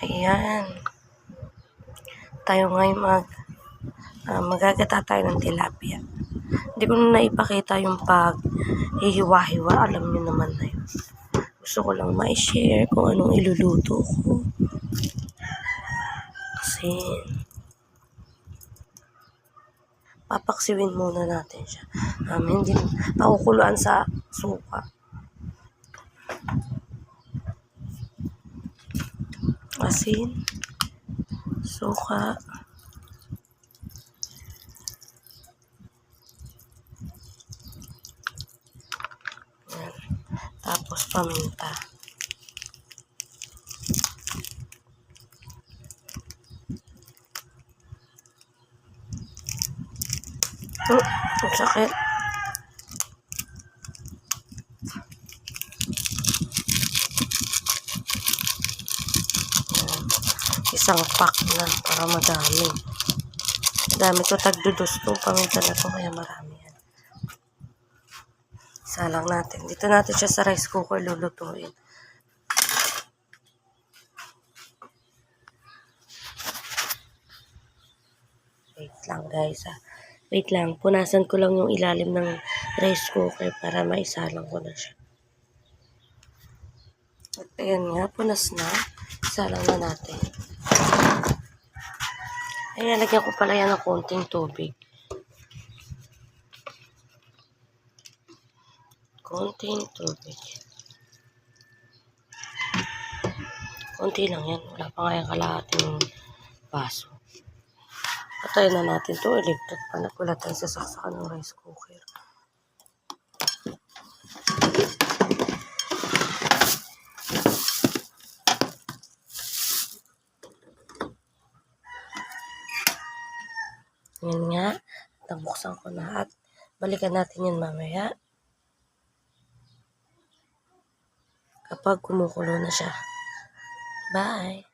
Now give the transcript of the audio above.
Ayan. Tayo ngayon magagata tayo ng tilapia. Hindi ko na naipakita yung pag-hihiwa-hiwa. Alam niyo naman na yun. Gusto ko lang ma-share kung anong iluluto ko. Kasi papaksiwin muna natin siya. Hindi pakukuluan sa suka. Asin, suka, yan. Tapos paminta. Ang sakit. Isang pack na para madami. Madami ko, tagdudos to paminta na to, kaya marami yan. Isa lang natin. Dito natin siya sa rice cooker lulutuin. Wait lang guys Wait lang. Punasan ko lang yung ilalim ng rice cooker para maisalang ko na siya. At ayan nga, punas na. Isalang na natin. Ayan, lagyan ko pala yan ng konting tubig. Konting tubig. Konti lang yan. Wala pa nga yung kalahating baso. Patayin na natin ito. Electric pa. Wala tayong sasaksakan ng rice cooker. Yan nga. Nabuksan ko na at balikan natin yan mamaya. Kapag kumukulo na siya. Bye!